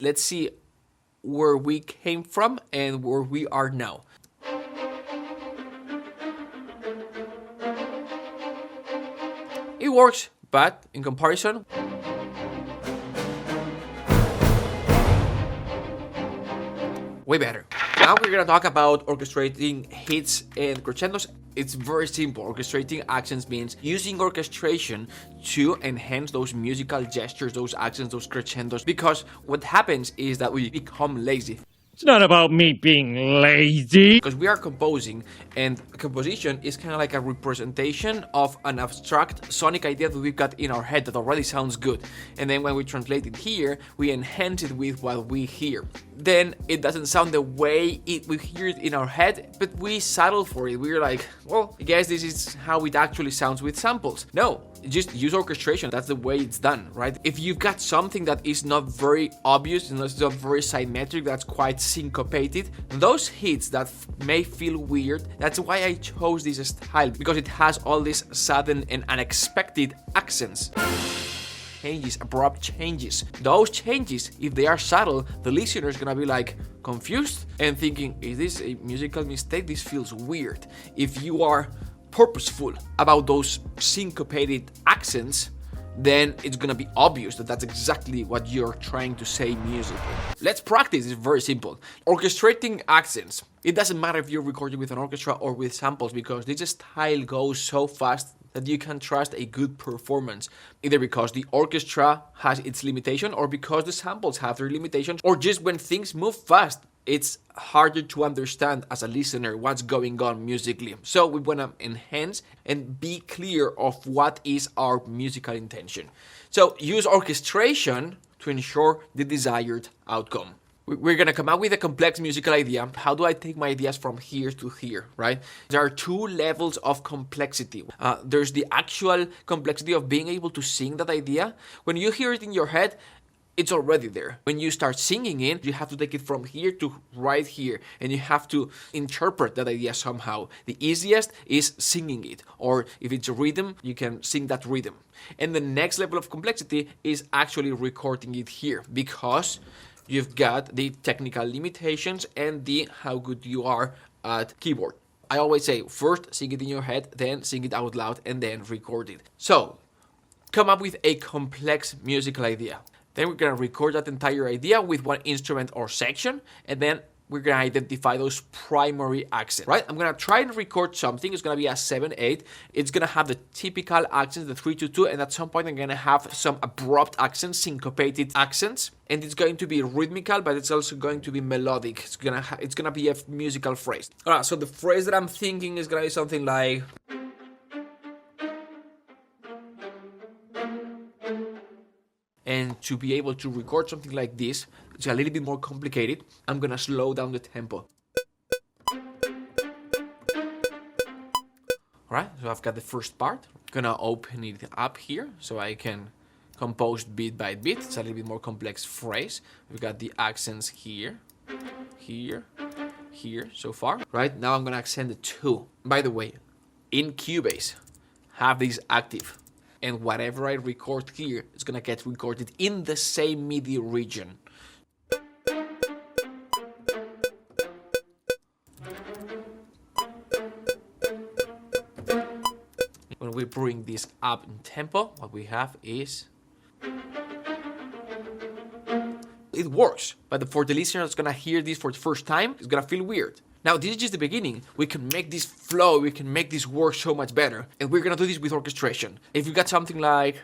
Let's see where we came from and where we are now. It works, but in comparison, way better. Now we're gonna talk about orchestrating hits and crescendos. It's very simple. Orchestrating accents means using orchestration to enhance those musical gestures, those accents, those crescendos, because what happens is that we become lazy. It's not about me being lazy. Because we are composing, and composition is kind of like a representation of an abstract sonic idea that we've got in our head that already sounds good. And then when we translate it here, we enhance it with what we hear. Then it doesn't sound the way we hear it in our head, but we settle for it. We're like, well, I guess this is how it actually sounds with samples. No, just use orchestration. That's the way it's done, right? If you've got something that is not very obvious and it's not very symmetric, that's quite syncopated, those hits that may feel weird, that's why I chose this style, because it has all these sudden and unexpected accents. Changes, abrupt changes. Those changes, if they are subtle, the listener is gonna be like confused and thinking, is this a musical mistake? This feels weird. If you are purposeful about those syncopated accents, then it's gonna be obvious that that's exactly what you're trying to say musically. Let's practice. It's very simple. Orchestrating accents. It doesn't matter if you're recording with an orchestra or with samples, because this style goes so fast that you can trust a good performance, either because the orchestra has its limitation or because the samples have their limitations, or just when things move fast, it's harder to understand as a listener what's going on musically. So we want to enhance and be clear of what is our musical intention. So use orchestration to ensure the desired outcome. We're gonna come up with a complex musical idea. How do I take my ideas from here to here, right? There are two levels of complexity. There's the actual complexity of being able to sing that idea. When you hear it in your head, it's already there. When you start singing it, you have to take it from here to right here, and you have to interpret that idea somehow. The easiest is singing it, or if it's a rhythm, you can sing that rhythm. And the next level of complexity is actually recording it here, because you've got the technical limitations and the how good you are at keyboard. I always say, first sing it in your head, then sing it out loud, and then record it. So, come up with a complex musical idea. Then we're gonna record that entire idea with one instrument or section, and then we're gonna identify those primary accents, right? I'm gonna try and record something. It's gonna be a 7/8. It's gonna have the typical accents, the 3/2/2, and at some point I'm gonna have some abrupt accents, syncopated accents, and it's going to be rhythmical, but it's also going to be melodic. It's gonna be a musical phrase. All right, so the phrase that I'm thinking is gonna be something like. And to be able to record something like this, it's a little bit more complicated. I'm gonna slow down the tempo. Alright, so I've got the first part. I'm gonna open it up here so I can compose bit by bit. It's a little bit more complex phrase. We've got the accents here, here, here so far. Right, now I'm gonna accent the 2. By the way, in Cubase, have this active. And whatever I record here is gonna get recorded in the same MIDI region. When we bring this up in tempo, what we have is. It works, but for the listener that's gonna hear this for the first time, it's gonna feel weird. Now, this is just the beginning. We can make this flow, we can make this work so much better. And we're gonna do this with orchestration. If you got something like.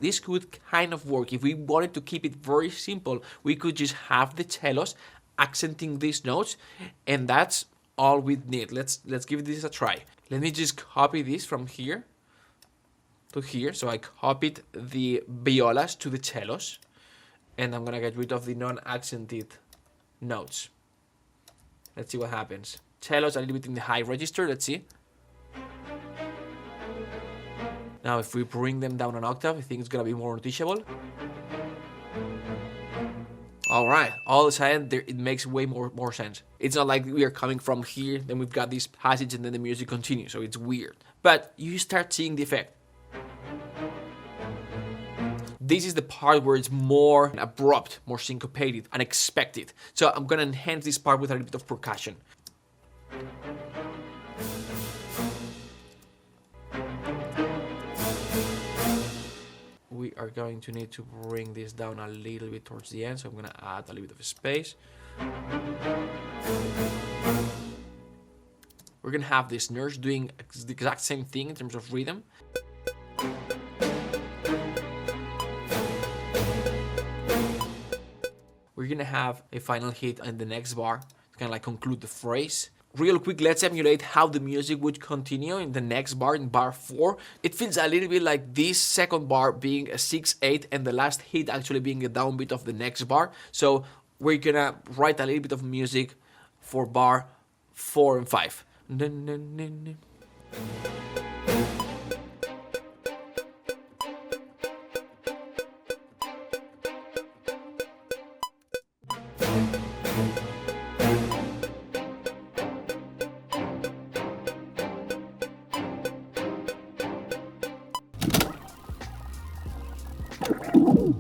This could kind of work. If we wanted to keep it very simple, we could just have the cellos accenting these notes, and that's all we need. Let's give this a try. Let me just copy this from here to here. So I copied the violas to the cellos, and I'm gonna get rid of the non-accented notes. Let's see what happens. Cellos a little bit in the high register. Let's see. Now if we bring them down an octave, I think it's gonna be more noticeable. All right, all of a sudden it makes way more sense. It's not like we are coming from here, then we've got this passage and then the music continues, so it's weird. But you start seeing the effect. This is the part where it's more abrupt, more syncopated, unexpected. So I'm gonna enhance this part with a little bit of percussion. We are going to need to bring this down a little bit towards the end, so I'm gonna add a little bit of space. We're gonna have the snares doing the exact same thing in terms of rhythm. We're gonna have a final hit on the next bar to kind of like conclude the phrase. Real quick, let's emulate how the music would continue in the next bar, in bar 4. It feels a little bit like this second bar being a 6/8 and the last hit actually being a downbeat of the next bar. So we're gonna write a little bit of music for bar 4 and 5.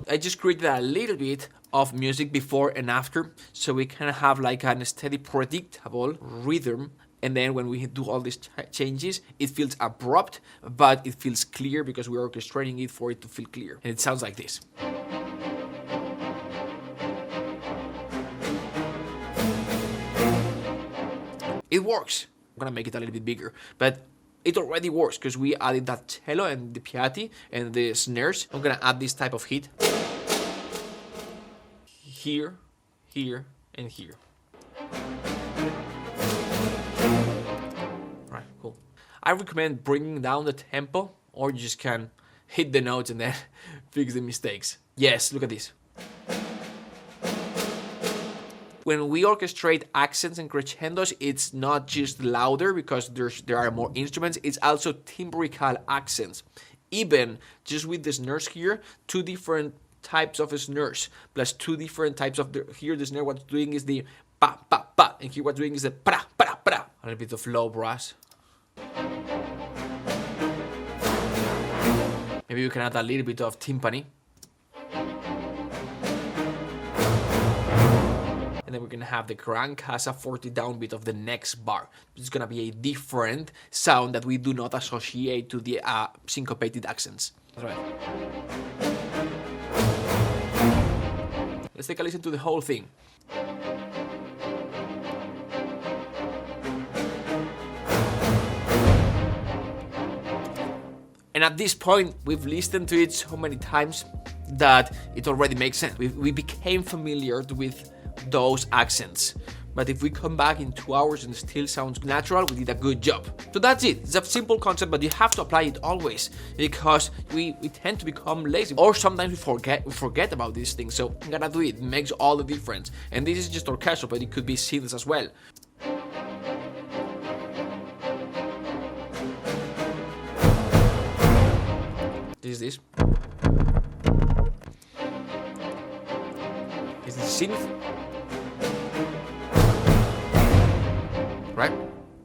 I just created a little bit of music before and after, so we kind of have like a steady, predictable rhythm. And then when we do all these changes, it feels abrupt, but it feels clear because we're orchestrating it for it to feel clear. And it sounds like this. It works. I'm gonna make it a little bit bigger, but it already works because we added that cello and the piatti and the snares. I'm gonna add this type of hit. Here, here, and here. Right, cool. I recommend bringing down the tempo, or you just can hit the notes and then fix the mistakes. Yes, look at this. When we orchestrate accents and crescendos, it's not just louder because there are more instruments, it's also timbrical accents. Even just with the snares here, 2 different types of snares, plus 2 different types of here the snare what's doing is the pa pa pa, and here what's doing is the pra pra pra. A little bit of low brass. Maybe we can add a little bit of timpani. And then we're gonna have the Gran Casa Forte downbeat of the next bar. It's gonna be a different sound that we do not associate to the syncopated accents. That's right. Let's take a listen to the whole thing. And at this point, we've listened to it so many times that it already makes sense. We became familiar with those accents. But if we come back in 2 hours and it still sounds natural, we did a good job. So that's it. It's a simple concept, but you have to apply it always because we tend to become lazy, or sometimes we forget about these things. So I'm gonna do it. It makes all the difference. And this is just orchestral, but it could be seamless as well. This is this. This is the synth. Right?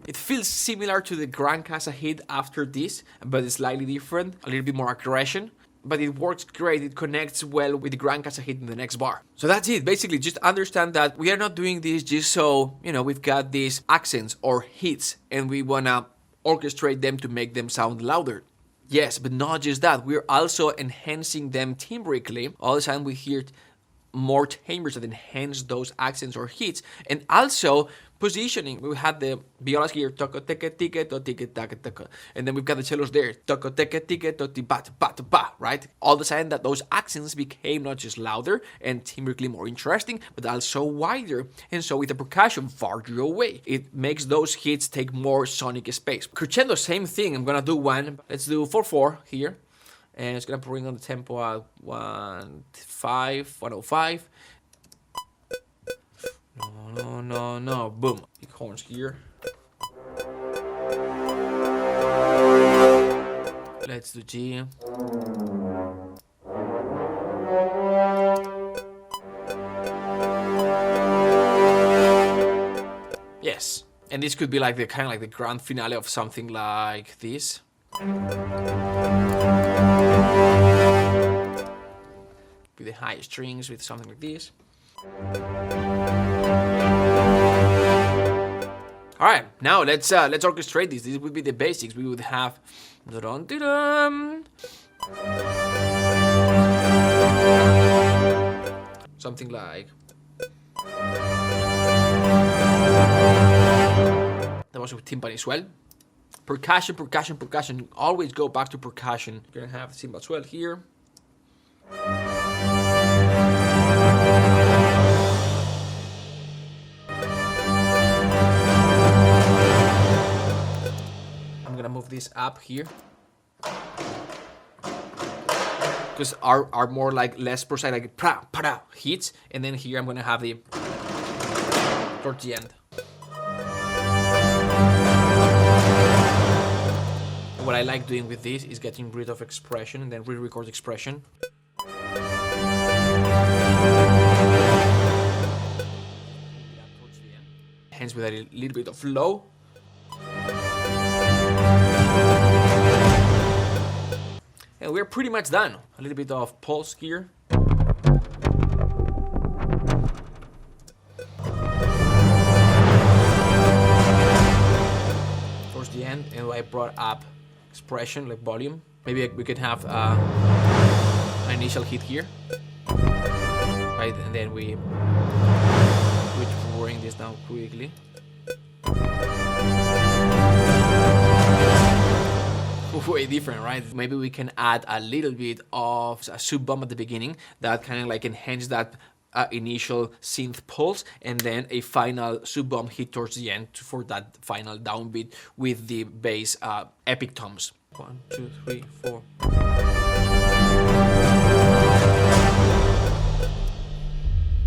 It feels similar to the Gran Casa hit after this, but it's slightly different, a little bit more aggression, but it works great. It connects well with the Gran Casa hit in the next bar. So that's it. Basically, just understand that we are not doing this just so, we've got these accents or hits and we wanna orchestrate them to make them sound louder. Yes, but not just that. We're also enhancing them timbrically. All the time we hear more timbres that enhance those accents or hits, and also positioning. We had the violas here, toco teke tike to tike take toko, and then we've got the cellos there, toco teke tike to ti bat bat ba, right? All the sudden that those accents became not just louder and timbrically more interesting, but also wider, and so with the percussion farther away, it makes those hits take more sonic space. Crescendo, same thing. I'm gonna do one. Let's do 4/4 here. And it's gonna bring on the tempo at 105. No. Boom. Big horns here. Let's do G. this could be like the kind of like the grand finale of something like this. With the high strings, with something like this. All right, now let's orchestrate this. This would be the basics. We would have something like that was with timpani swell. Percussion, percussion, percussion. Always go back to percussion. You're gonna have cymbal swell here. I'm gonna move this up here because are more like less precise, like pra para hits, and then here I'm gonna have the towards the end. And what I like doing with this is getting rid of expression and then re-record expression. Hence with a little bit of low. And we're pretty much done. A little bit of pulse here. Towards the end, and I brought up expression, like volume. Maybe we could have an initial hit here. Right, and then we bring this down quickly. Way different, right? Maybe we can add a little bit of a sub bomb at the beginning that kind of like enhance that initial synth pulse, and then a final sub bomb hit towards the end for that final downbeat with the bass epic toms. 1, 2, 3, 4.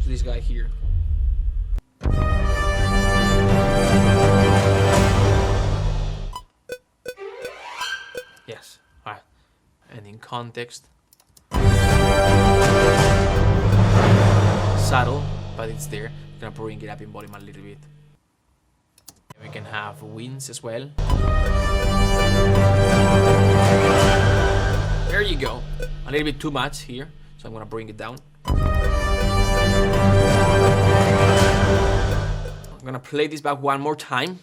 So this guy here. Yes, alright. And in context, subtle, but it's there. I'm gonna bring it up in volume a little bit. And we can have winds as well. There you go. A little bit too much here, so I'm gonna bring it down. I'm gonna play this back one more time.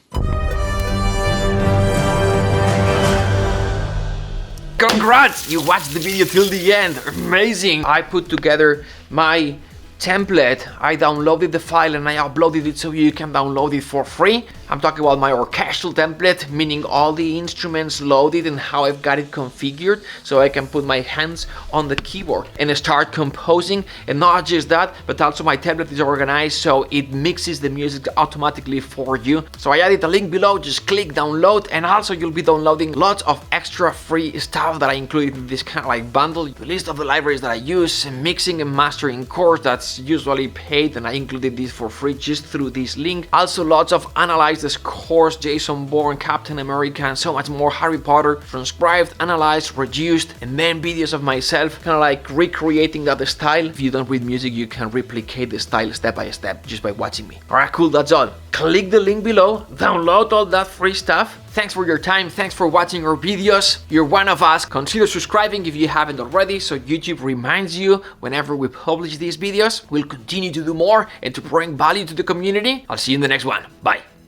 Congrats! You watched the video till the end. Amazing! I put together my template. I downloaded the file and I uploaded it so you can download it for free. I'm talking about my orchestral template, meaning all the instruments loaded and how I've got it configured so I can put my hands on the keyboard and start composing. And not just that, but also my template is organized so it mixes the music automatically for you. So I added a link below, just click download, and also you'll be downloading lots of extra free stuff that I included in this kind of like bundle. The list of the libraries that I use, a mixing and mastering course that's usually paid, and I included this for free just through this link. Also lots of analyzed scores, Jason Bourne, Captain America, and so much more, Harry Potter, transcribed, analyzed, reduced, and then videos of myself kind of like recreating that style. If you don't read music, you can replicate the style step by step just by watching me. Alright, cool, that's all. Click the link below, download all that free stuff. Thanks for your time, thanks for watching our videos. You're one of us. Consider subscribing if you haven't already so YouTube reminds you whenever we publish these videos. We'll continue to do more and to bring value to the community. I'll see you in the next one. Bye.